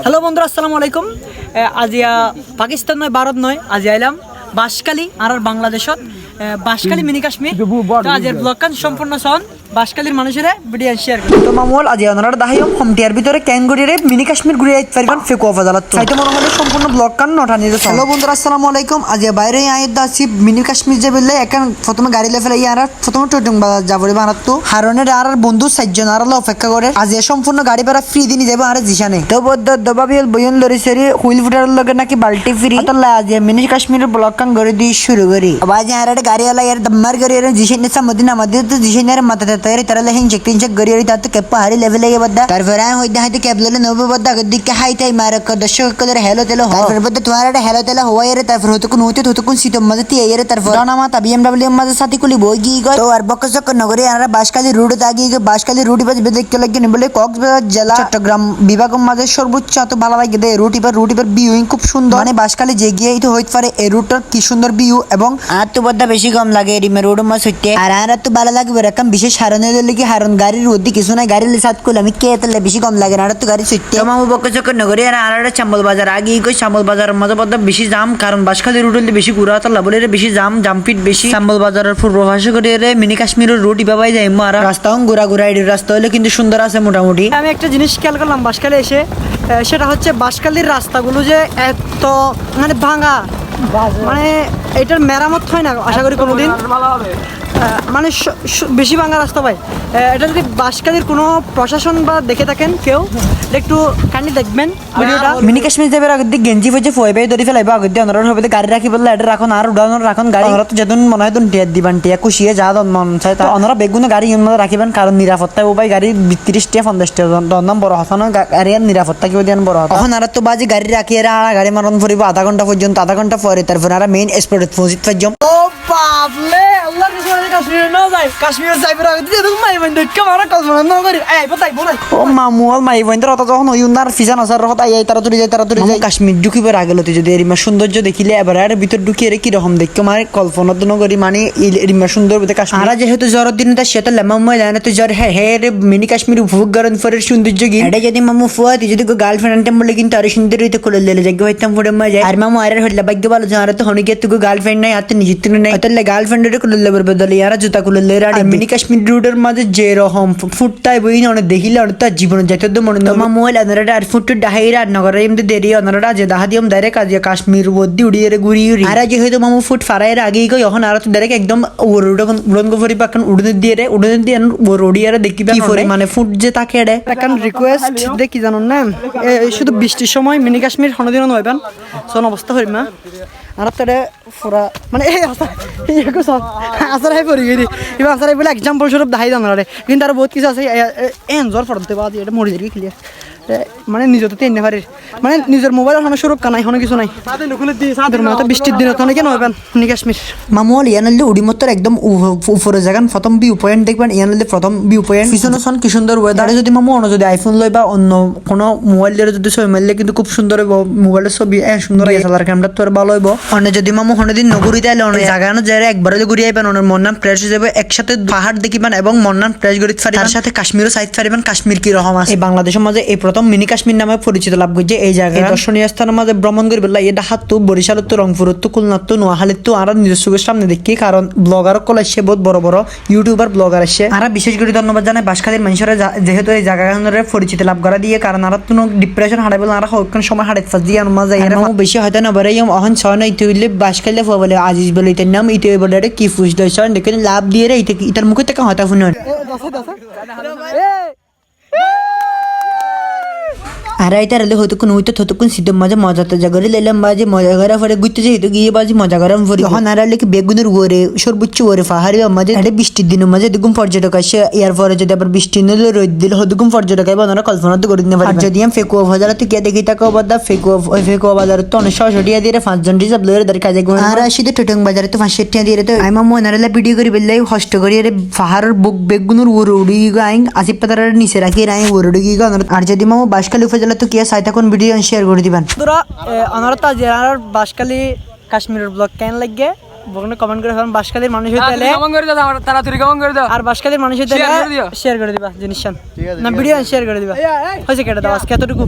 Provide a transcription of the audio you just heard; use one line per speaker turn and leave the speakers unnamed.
Hello বন্ধুরা, আসসালামু আলাইকুম। আজিয়া পাকিস্তান নয়, ভারত নয়, আজি আইলাম বাঁশখালী আর বাংলাদেশত বাঁশখালী মিনি কাশ্মীর। তো আজের ব্লগখান সম্পূর্ণ সন বাঁশখালীর মানুষের ভিডিও শেয়ার করি। তো মামুল আজি ওনারা দাহিম হোমটিয়ার ভিতরে ক্যাঙ্গুরিরে মিনি কাশ্মীর ঘুরে আইতে পারবেন ফেকুয়া বাজারত। সাইতে মনে হলে সম্পূর্ণ ব্লগখান নটা নিয়ে যাচ্ছে। হ্যালো বন্ধুরা, আসসালামু আলাইকুম। আজি বাইরে আইত দাসি মিনি কাশ্মীর যে বললে এখন প্রথমে গাড়ি লে ফেলাই আর প্রথমে টুটুং বাজার যাবরে বানাত। তো হারনের আর বন্ধু সাতজন আর অপেক্ষা করে। আজি সম্পূর্ণ গাড়ি ভাড়া ফ্রি দিনি যাবো আর জিশানে। তো বদ্ধ দবাবিল বয়ন লরি সেরি হুইল ফুটার লগে নাকি বাল্টি ফ্রি। তাহলে আজি মিনি কাশ্মীরের ব্লগখান করে দিয়ে শুরু করি। আজ আর গাড়ি আলা এর দম্মার গাড়ি এর জিশানে সামদিনা আমাদের তো জিশানের মাথাতে তৈরি তারা হিং চেক তিন চেক গাড়ি আর তাতে কেপ হারি লেভেল এ বদ্দা। তারপর আই হইদা হাতে কেপ লেলে নব বদ্দা গদিকে হাই তাই মারক দর্শক কলর হেলো তেলো। তারপর বদ্দা তোমার এটা হেলো তেলো হওয়া এর তারপর হতকুন সিটম মাঝে তি এর তারপর না মাতা বিএমডব্লিউ মাঝে সাথী কুলি বই গই গয়। তো আর বকসক নগরে আর বাঁশখালী রোড আগি বাঁশখালী রোড বাজ দেখতে লাগে বলে কক্সবাজার জেলা চট্টগ্রাম বিভাগের মাঝে সর্বোচ্চ এত ভালো লাগে দে রুটিবার ভিউইং খুব সুন্দর। মানে বাঁশখালী যে গিয়ে তো হইতে পারে এই রুটটার কি সুন্দর ভিউ এবং আর তো বদ্দা বেশি কম লাগে এরিমে রোড মাছ হইতে। আর তো ভালো লাগবে এরকম বিশেষ হারনে দিলে কি হারন গাড়ির রোদি কিছু নাই গাড়ি সাত করলে আমি কে তাহলে বেশি কম লাগে না। আর তো গাড়ি ছুটতে মামু বকসক নগরে আর চাম্বল বাজার আগে গই চাম্বল বাজারের মাঝে বদ্দা বেশি জাম কারণ বাঁশখালী রোড হলে বেশি ঘুরা তাল্লা বলে বেশি জামপিট বেশি। চাম্বল বাজারের পূর্বভাষ করে মিনি কাশ্মীরের রোড ইভাবাই যাই আর রাস্তাও ঘোরা রাস্তা হলে কিন্তু সুন্দর আছে মোটামুটি। আমি একটা জিনিস খেয়াল করলাম বাঁশখালী এসে, সেটা হচ্ছে বাঁশখালীর রাস্তাগুলো যে এত মানে ভাঙা, মানে এটার মেরামত হয় না আশা করি কোনোদিন। মানে বেশি ভাঙা রাস্তা ভাই। এটা যদি বাঁশখালীর কোনো প্রশাসন বা দেখে থাকেন কেউ একটু কাইন্ডলি দেখবেন ভিডিওটা। মিনি কাশ্মীর যাবে আগে দিয়ে গেঞ্জি ফেজে ফয়ে পেয়ে ধরে ফেলাইবা আগে দিয়ে অনার হবে গাড়ি রাখি বললে এটা রাখুন আর উড়ানোর রাখুন গাড়ি। ওরা তো যেদিন মনে হয় টিয়া দিবান টিয়া খুশিয়ে যা মন চায় তা ওনারা বেগুনে গাড়ি রাখিবেন কারণ নিরাপত্তা ও ভাই গাড়ি 30 50 দম বড় হসানো গাড়ি আর নিরাপত্তা কেউ দেন বড় হতো। এখন আর তো বাজি গাড়ি রাখি আর গাড়ি মারণ ফুরিব আধা ঘন্টা পর্যন্ত, আধা ঘন্টা পরে তারপর আর মেইন স্পটে পৌঁছিত পারলাম। ও বাপলে আল্লাহ কাশ্মীরে না যাই কাশ্মীরে যাইবার আগে দিয়ে তুমি মাই বন্ধ কেমন কল্পনা না করি এই বতাই বলাই ও মামুল মাই বন্ধ রত যখন ওইনার ফিজান আসার রত আই তাড়াতাড়ি যাই কাশ্মীর ঢুকিবার আগে লতে যদি এরিমা সৌন্দর্য দেখিলে এবার আর ভিতর ঢুকিয়ে কি রকম দেখো মানে কল্পনা তো নগরি মানে এরিমা সুন্দর বলতে কাশ্মীর। আর যেহেতু জ্বরের দিন তা সেটা লেমাম্মা জানে তো জ্বর হ্যাঁ হ্যাঁ রে মিনি কাশ্মীর উপভোগ করেন ফরের সৌন্দর্য কি এটা যদি মামু ফুয়াতি যদি গার্লফ্রেন্ড আনতাম বলে কিন্তু আরো সুন্দর হইতে করে লেলে জায়গা হইতাম পড়ে মজা। আর মামু আর হইলে ভাগ্য ভালো আর তো হনিকে তুই গার্লফ্রেন্ড নাই আর তো নিজের তুই নাই তাহলে গার্লফ্রেন্ডের করে লেবার বদলে আর জুতা খুলে লে। আর মিনি কাশ্মীর রোডের মাঝে যে রকম ফুটতাই বই না অনেক দেখিলে অনেক তার জীবনে যাইতে মনে হয় মোবাইল আনারা আর ফুট ডাহাই আর নগরে এমনি দেরি অনারা যে দাহা দিয়ম ডাইরেক্ট আজ কাশ্মীর বদ্দি উড়িয়ে ঘুরি আর যে হয়তো মামু ফুট ফারাইয়ের আগেই গই এখন আর তো ডাইরেক্ট একদম উড়ন গফরি পাকান উড়নে দিয়ে রোডিয়ারে দেখিবা মানে ফুট যে তাকে এড়ে এখন রিকোয়েস্ট দেখি জানুন না শুধু বৃষ্টির সময় মিনি কাশ্মীর হনদিন নয়বেন সন অবস্থা হইম না আর তারে পুরা মানে এই সব আসারাই পড়ি গেলি এবার আসারাই বলে এক্সাম্পল স্বরূপ দেখাই দাম কিন্তু আর বহুত কিছু আছে এনজর ফটো বা এটা মরি যাবি ক্লিয়ার মানে নিজের তো এনে পারি মানে নিজের মোবাইলের কোনো সুরক্ষা নাই কোনো কিছু নাই বৃষ্টির দিনে তো অনেকে নয়বেন মিনি কাশ্মীর মামুল ইয়ানালে উড়িমত্তর একদম উপরে জায়গান প্রথম ভিউ পয়েন্ট দেখবেন ইয়ানালে প্রথম ভিউ পয়েন্ট পিছনে সন কি সুন্দর ওয়েদারে যদি মামু অন্য যদি আইফোন লয় বা অন্য কোনো মোবাইল দিয়ে যদি ছবি মারলে কিন্তু খুব সুন্দর হইব মোবাইলের ছবি সুন্দর এসএলআর ক্যামেরা তো ভালো হইব। অন্য যদি মামু হনদিন নগরী তাইলে অনেক জায়গা যায় একবারে ঘুরে আইবেন অনেক মন নাম ফ্রেশ হয়ে যাবে একসাথে পাহাড় দেখিবেন এবং মন নাম ফ্রেশ করে তার সাথে কাশ্মীরও সাইড পারিবেন কাশ্মীর কি রকম আছে। এই বাংলাদেশের মাঝে এই প্রথম মিনি কাশ্মীর নামে পরিচিত লাভ করছে এই জায়গায় দর্শনীয় স্থানের মাঝে ভ্রমণ করে বললা এটা হাত তো বরিশালত তো রংপুরত তো খুলনাত তো নোয়াখালীত তো আর নিজস্ব সামনে দেখি কারণ ব্লগার কল আসছে বহুত বড় বড় ইউটিউবার ব্লগার আসছে। আর বিশেষ করে ধন্যবাদ জানাই বাঁশখালীর মানুষেরা যেহেতু এই জায়গাগুলোর পরিচিতি লাভ করা দিয়ে কারণ আর তো ডিপ্রেশন হারাই বলে আর হকন সময় হারাই ফাঁস দিয়ে আমার মাঝে এর বেশি হয়তো না বলে অহন ছয় না ইতে হইলে বাঁশখালী বলে আজিজ বলে এটার নাম ইতে বলে কি ফুসল ছয় দেখে লাভ দিয়ে রে ইটার মুখে থেকে হতা শুনে আর এইটার হলে হতক্ষণ হতক্ষণ শীতের মাঝে মজাতে জাগরে লেলাম বাজে মজা করা পরে ঘুরতে যেহেতু গিয়ে বাজি মজা করাম পরে তখন আর কি বেগুনের ওরে সর্বোচ্চ ওরে পাহাড়ি মাঝে এটা বৃষ্টির দিনের মাঝে দুগুম পর্যটক আসে এর পরে যদি আবার বৃষ্টি নিলে রোদ দিলে হদুগুম পর্যটক আইব ওনারা কল্পনা তো করে দিতে পারে। যদি আমি ফেকুয়া বাজার তো কে দেখি তাকে বাদা ফেকুয়া বাজার তো 900 টাকা দিয়ে 5 জন রিজার্ভ লয়ের দাঁড়িয়ে কাজে গুণ আর আসিতে টুটং বাজারে তো 500 টাকা দিয়ে তো আমি মনারেলা ভিডিও করে বললে কষ্ট করি আরে পাহাড়ের বুক বেগুনের ওরে উড়ি গাইং আসিপ পাতারের নিচে রাখি রাই ওরে উড়ি গিয়ে আর যদি মামু বাঁশখালী উপজেলা তো কে সাইতা কোন ভিডিও শেয়ার করে দিবেন তোরা অনারতা জেলার বাঁশখালী কাশ্মীরের ব্লগ কেন লাগে বলুন কমেন্ট করে ফেলুন। বাঁশখালীর মানুষ হইতে হলে কমেন্ট করে দাও তাড়াতাড়ি কমেন্ট করে দাও আর বাঁশখালীর মানুষ হইতে হলে শেয়ার করে দিবা জিনিস না ভিডিও শেয়ার করে দিবা হইছে কেটে দাও আজকে এতটুকু।